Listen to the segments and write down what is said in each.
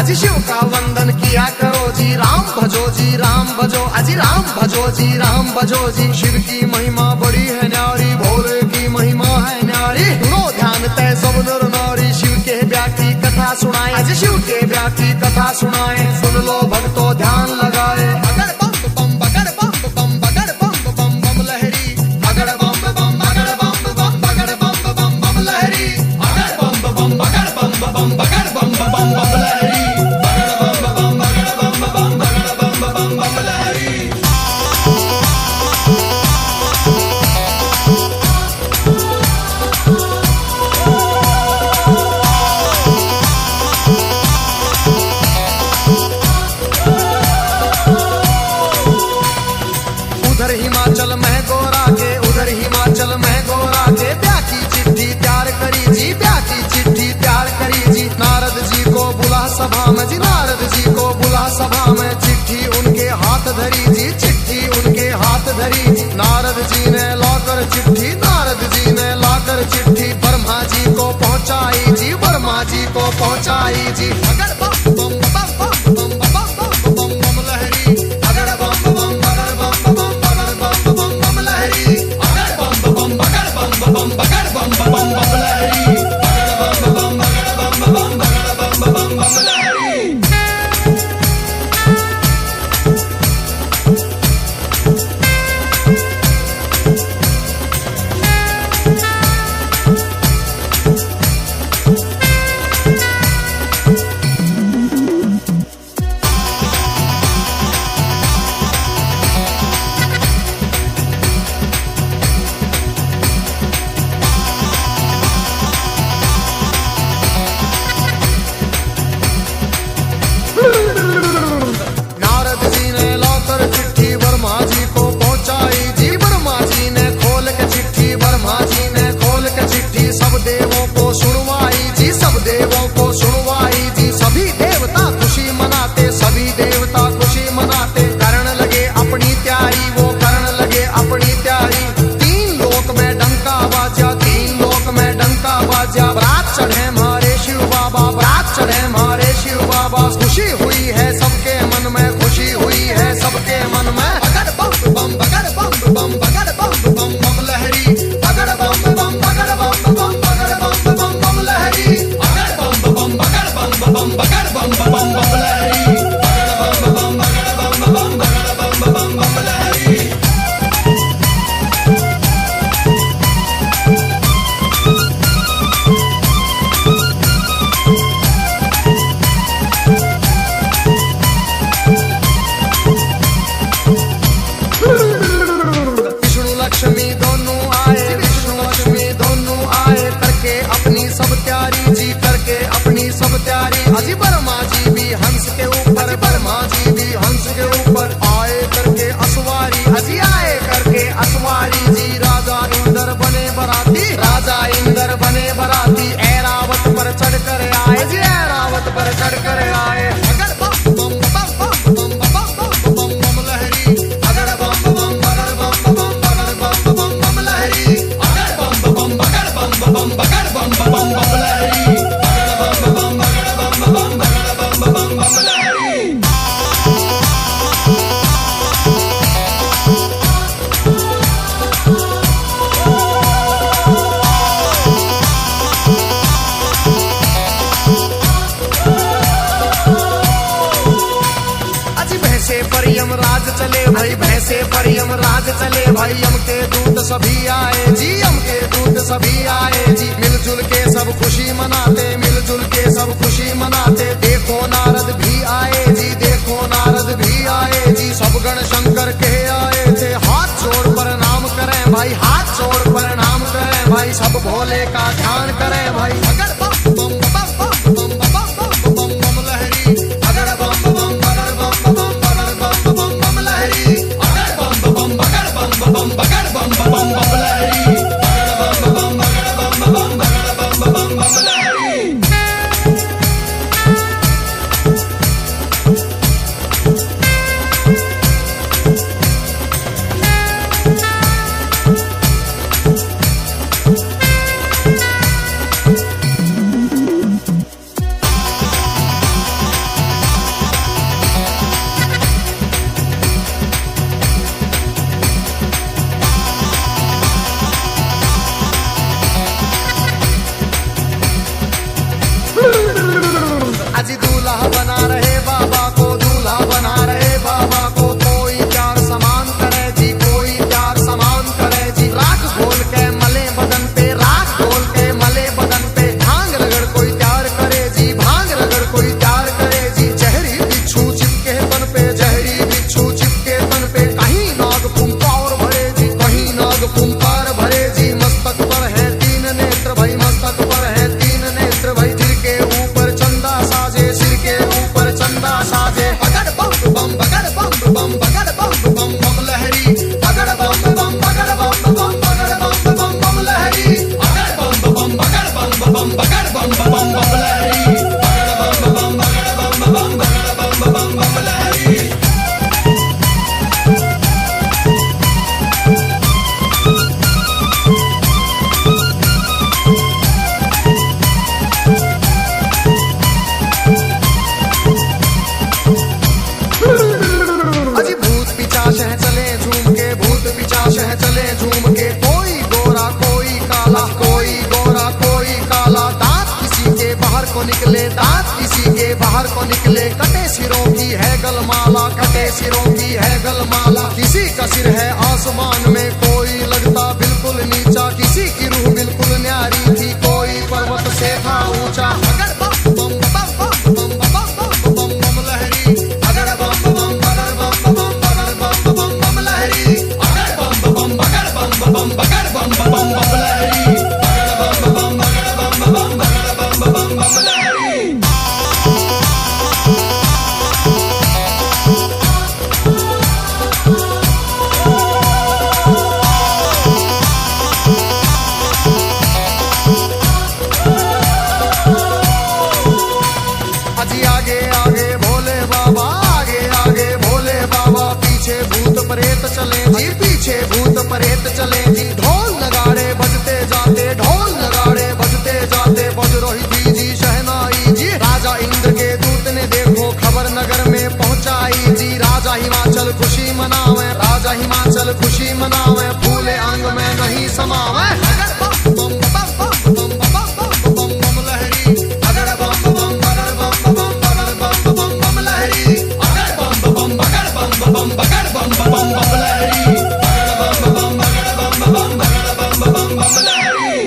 अजी शिव का वंदन किया करो जी, राम भजो जी राम भजो, अजी राम भजो जी राम भजो जी। शिव की महिमा बड़ी है न्यारी, भोले की महिमा है न्यारी। सुनो ध्यान तय सब नर नारी, शिव के ब्याह की कथा सुनाए, अजी शिव के ब्याह की कथा सुनाए। सुन लो भक्तों ध्यान लगाए, अगर बम बम बगड़ बम बम बगड़ बम बम बम लहरी, अगर बम बम बगड़ बम बम बगड़ बम बम बम लहरी, अगर बम बम बगड़ बम बम बगड़ बम बम बम लहरी, अगर बम बम बगड़ बम बम बगड़ बम बम बम लहरी। उधर हिमाचल में गोरा के, उधर हिमाचल में गोरा के, ब्याह की चिट्ठी तैयार करी जी, ब्याह की चिट्ठी तैयार करी जी। नारद जी को बुला सभा में जी, नारद जी को बुला सभा में। चिट्ठी उनके हाथ धरी जी, चिट्ठी उनके हाथ धरी। नारद जी ने लाकर चिट्ठी, नारद जी ने लाकर चिट्ठी ब्रह्मा जी को पहुंचाई जी, ब्रह्मा जी को पहुंचाई जी। अगर बम बम बम बम बम बम बम बम लहरी, अगर बम बम बगड़ बम बम बगड़ बम बम बम लहरी, अगर बम बम बगड़ बम बम बगड़ बम बम बम लहरी, अगर बम बम बगड़ बम बम बगड़ बम बम बम लहरी। नारद जी ने लाकर चिट्ठी ब्रह्मा जी को पहुंचाई जी, ब्रह्मा जी ने खोल के चिट्ठी, ब्रह्मा जी ने खोल के चिट्ठी सब देवों को सुनवाई जी, सब देवों को सुनवाई जी। सभी देवता खुशी मनाते, सभी देवता खुशी मनाते। करण लगे अपनी तैयारी, वो करण लगे अपनी तैयारी। तीन लोक में डंका बाजा, तीन लोक में डंका बाजा। बरात चढ़े हमारे शिव बाबा, बरात चढ़े हमारे शिव बाबा। खुशी हुई है सबके मन में, खुशी हुई है सबके मन में। अगर बम बम बगड़ बम बम बगड़ बम बम बम लहरी, अगर बम बम बगड़ बम बम बगड़ बम बम बम लहरी, अगर बम बम बगड़ बम बम बगड़ बम बम बम लहरी, अगर बम बम बगड़ बम बम बगड़ बम बम बम लहरी। विष्णु लक्ष्मी दोनों आए, विष्णु लक्ष्मी दोनों आए। करके अपनी सब तैयारी जी, करके अपनी सब तैयारी। अजी ब्रह्मा जी भी हंस के ऊपर, ब्रह्मा जी भी हंस के ऊपर आए करके असवारी, अजी आए करके असवारी जी। राजा इंद्र बने बराती, राजा इंद्र बने बराती। ऐरावत पर चढ़ कर आए जी, ऐरावत पर चढ़ कर आए। अगर बम बम बम बम बम बम बम बम लहरी, अगर बम बम बगड़ बम बम बगड़ बम बम बम लहरी, अगर बम बम बगड़ बम बम बगड़ बम बम बम लहरी, अगर बम बम बगड़ बम बम बगड़ बम बम बम लहरी। अजी भैंसे पर यमराज चले भाई, भैंसे पर यमराज चले भाई। यम के दूत सभी आए जी, यम के दूत सभी आए जी। मिलजुल के सब खुशी मनाते, मिलजुल के सब खुशी मनाते। देखो नारद भी आए जी, देखो नारद भी आए जी। सब गण शंकर के आए थे, हाथ जोड़ प्रणाम करें भाई, हाथ जोड़ प्रणाम करें भाई। सब भोले का ध्यान करें भाई। अगर बम बम बम बम बम बम बम बम लहरी, अगर बम बम बगड़ बम बम बगड़ बम बम बम लहरी, अगर बम बम बगड़ बम बम बगड़ बम बम बम लहरी, अगर बम बम बगड़ बम बम बगड़ बम बम बम लहरी। निकले, दांत किसी के बाहर को निकले, कटे सिरों की है गलमाला, कटे सिरों की है गलमाला। किसी का सिर है आसमान में, कोई लगता बिल्कुल नीचा, किसी की रूह बिल्कुल न्यारी थी, कोई पर्वत से था ऊंचा। अगर बम बम बम बम बम बम बम बम लहरी, अगर बम बम बगर बम बम बगर बम बम बम लहरी, अगर बम बम बगर बम बम बगर बम बम बम लहरी, अगर बम बम बगर बम बम बगर बम बम बम लहरी। अजी आगे आगे भोले बाबा, आगे आगे भोले बाबा, पीछे भूत प्रेत चले जी, पीछे भूत प्रेत चले जी। ढोल नगाड़े बजते जाते, ढोल नगाड़े बजते जाते, बज रही थी जी शहनाई जी। राजा इंद्र के दूत ने देखो खबर नगर में पहुंचाई जी। राजा हिमाचल खुशी मनावे, राजा हिमाचल खुशी मनावे, फूले अंग में नहीं समावे। अगर बम बम बम बम बम बम बम बम लहरी, अगर बम बम बगर बम बम बगर बम बम बम लहरी, अगर बम बम बगर बम बम बगर बम बम बम लहरी, अगर बम बम बगर बम बम बगर बम बम बम लहरी।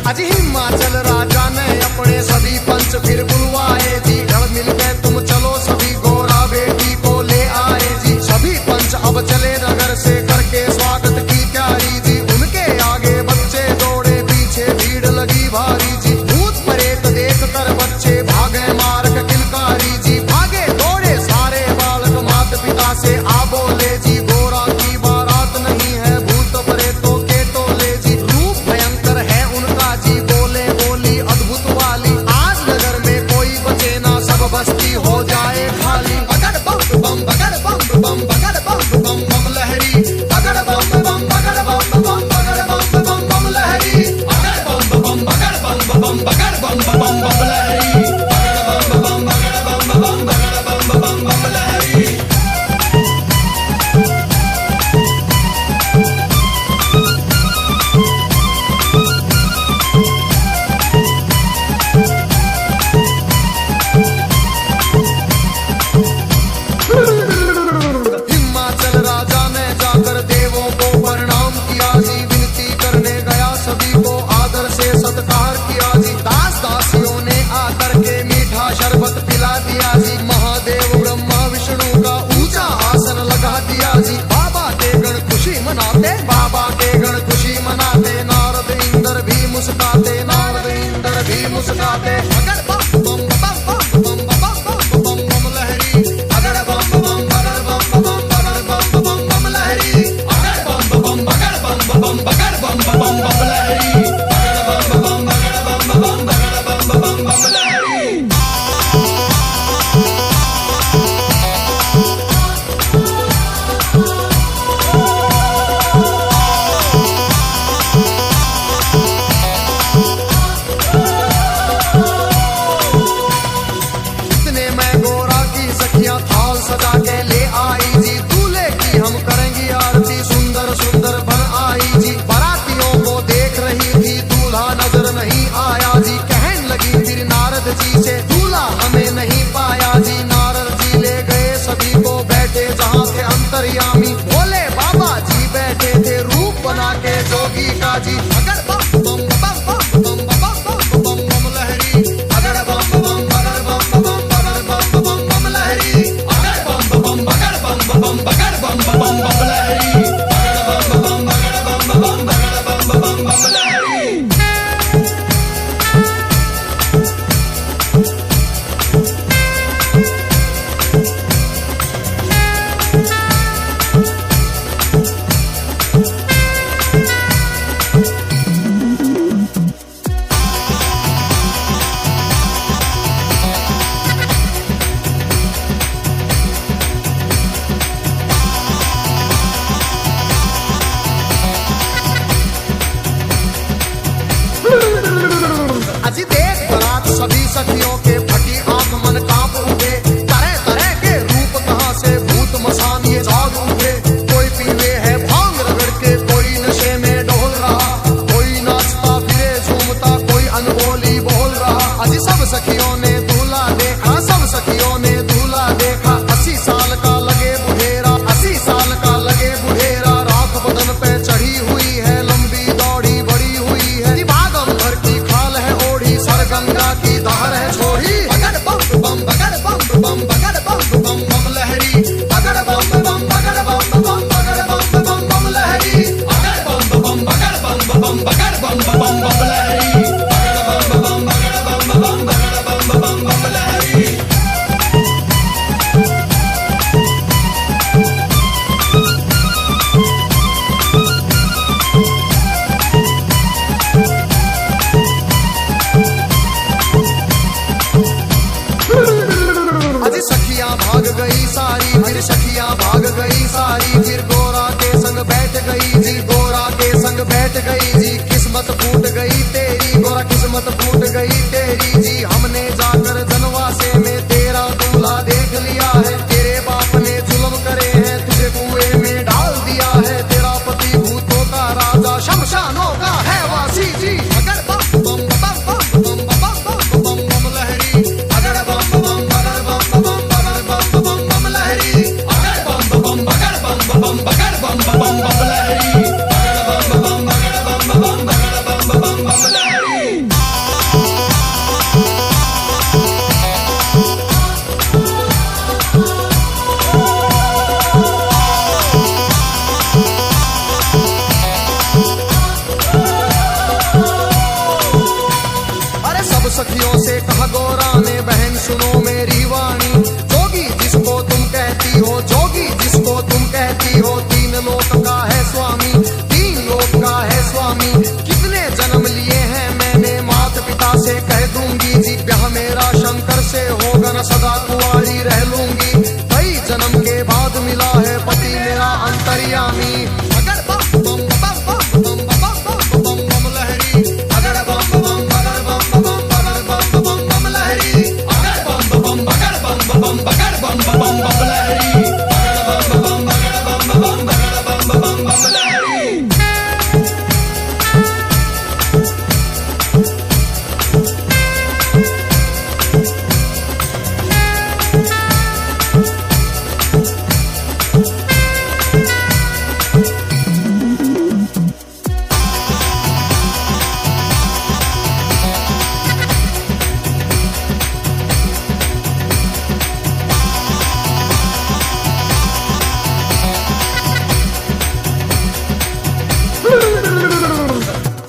अजी हिमाचल राजा ने अपने सभी पंच फिर बुलवाए जी। रण मिल के तुम चलो सभी, गोरा बेटी को ले आए जी। सभी पंच अब चले नगर से करके स्वागत की तैयारी जी। उनके आगे बच्चे दौड़े, पीछे भीड़ लगी भारी जी। भूत प्रेत देख कर बच्चे भागे मार्ग किलकारी जी। भागे दौड़े सारे बालक माता पिता से आ बोले जी, गोरा की बारात नहीं है, भूत प्रेतों के टोले जी। रूप भयंकर है उनका जी, बोले बोली अद्भुत वाली, आज नगर में कोई बचे ना, सब बस्ती हो जाए खाली। अगर बम बम बगर बम बम बगर बम बम बम लहरी, अगर बम बम बगर बम बम बगर बम बम बम लहरी, अगर बम बम बगर बम बम बगर बम बम बम लहरी, अगर बम बम बगर बम बम बगर बम बम बम लहरी। हिमाचल राजा ने जाकर देवों को प्रणाम किया जी। विनती करने गया सभी को आदर से सत्कार किया जी। दास दासियों ने आकर के मीठा शरबत पिला दिया जी। महादेव ब्रह्मा विष्णु का ऊंचा आसन लगा दिया जी। बाबा के गण खुशी मनाते, बाबा के गण खुशी मनाते, नारद इंद्र भी मुस्काते, नारद इंद्र भी मुस्काते। अगर बम बम बम बम बम बम बम बम लहरी, अगर बम बम बगर बम बम बगर बम बम बम लहरी, अगर बम बम बगर बम बम बगर बम बम बम लहरी, अगर बम बम बगर बम बम बगर बम बम बम लहरी। इतने में गोरा की सखियां थाल सजा के ले आई जी। दूल्हे की हम करेंगी आरती, सुंदर सुंदर बन आई जी। बारातियों को देख रही थी, दूल्हा नजर नहीं आया जी। कहने लगी फिर नारद जी से, दूल्हा हमें नहीं पाया जी। नारद जी ले गए सभी को, बैठे जहाँ थे अंतर्यामी, भोले बाबा जी बैठे थे रूप बना के जोगी का जी। अगर बम बम बम बम बम बम बम बम लहरी, अगर बम बम बगर बम बम बगर बम बम बम लहरी, अगर बम बम बगर बम बम बगर बम बम बम लहरी, अगर बम बम बगर बम बम बगर बम बम बम लहरी। सखियों के फटी आंख मन कांप उठे, तरह तरह के रूप कहां से भूत मसान ये जाग उठे। कोई पीवे है भांग रगड़ के, कोई नशे में डोल रहा, कोई नाचता फिरे झूमता, कोई अनबोली बोल रहा। अजी सब सखियों ने दूल्हा देखा, सब सखियों ने दूल्हा देखा। 80 साल का लगे बुढ़ेरा, 80 साल का लगे बुढ़ेरा, राख बदन पे चढ़ी हुई है, लंबी दौड़ी बड़ी हुई है। भागम भर की खाल है ओढ़ी, सर गंगा की धार है छोड़ी। बगड़ बम बम बगड़ बम बम बगड़ बम बम बम लहरी, बगड़ बम बम बगड़ बम बम बगड़ बम बम बम लहरी, बगड़ बम बम बगड़ बम बम बगड़ बम बम बम लहरी, बगड़ बम बगड़ बम बम बगड़ बम बम लहरी। अजी सखियां भाग गई सारी, फिर सखियां भाग गई सारी, फिर गोरा के संग बैठ गई जी, गोरा के संग बैठ गई जी। किस्मत फूट गई तेरी गोरा, किस्मत फूट गई तेरी जी। हमने जाकर जनवासे में तेरा दूल्हा देख लिया है, तेरे बाप ने जुल्म करे हैं, तुझे कुएं में डाल दिया है। तेरा पति भूतों का राजा, शमशानों का है वासी जी। अगर बम बम बम बम बम बम बम बम बम लहरी, अगर बम बम बगड़ बम बम बगड़ बम बम बम लहरी, अगर बम बम बगड़ बम बम बगड़ बम बम बम लहरी, अगर बम बम बगड़ बम बम बगड़ बम बम बम लहरी। अरे सब सखियों से कहा गोरा ने, बहन सुनो मेरी वाणी। जोगी जिसको तुम कहती हो, जोगी जिसको तुम कहती हो, 3 लोक का है स्वामी, 3 लोक का है स्वामी। कितने जन्म लिए हैं मैंने, माता पिता से कह दूंगी जी। ब्याह मेरा शंकर से होगा न, सदा कुंवारी रह लूंगी। कई जन्म के बाद मिला है पति मेरा अंतर्यामी। अगर बम बम बम बम बम बम बम बम लहरी, अगर बम बम बगड़ बम बम बगड़ बम बम बम लहरी, अगर बम बम बगड़ बम बम बगड़ बम बम बम लहरी, अगर बम बम बगड़ बम बम बगड़ बम बम बम लहरी।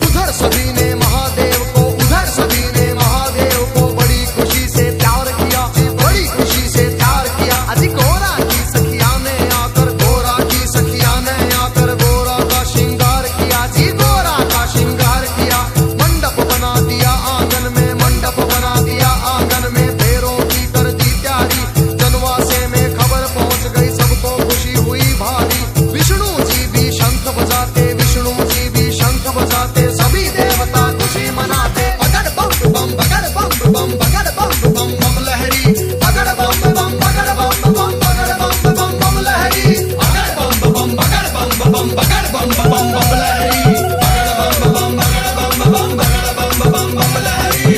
उधर सभी ने महादेव को, उधर सभी ने महादेव को बड़ी खुशी से प्यार किया, बड़ी खुशी से प्यार किया। अजी गोरा की सखिया ने आकर, गोरा की सखिया ने आकर गोरा का श्रृंगार किया जी, गोरा का श्रृंगार किया। मंडप बना दिया आंगन में, मंडप बना दिया आंगन में, फेरों की कर दी तैयारी। जनवासे में खबर पहुंच गई, सबको खुशी हुई भारी। विष्णु जी भी शंख बजाते, विष्णु जी भी शंख बजाते, सभी देवता खुशी मनाते। अगर बम बम बगड़ बम बम बगड़ बम बम बम लहरी, अगर बम बम बगड़ बम बम बगड़ बम बम बम लहरी, अगर बम बम बगड़ बम बम बगड़ बम बम बम लहरी, अगर बम बम बगड़ बम बम बगड़ बम बम बम लहरी।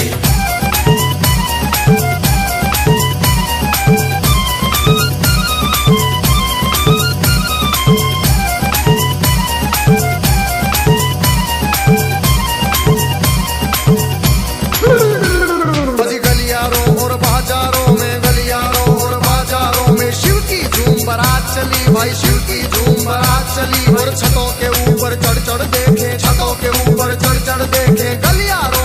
अजी गलियारों और बाजारों में, गलियारों और बाजारों में शिव की झूम बारात चली भाई, शिव की झूम बारात चली। और छतों के ऊपर चढ़ चढ़ देखे, छतों के ऊपर चढ़ चढ़ देखे, गलियारों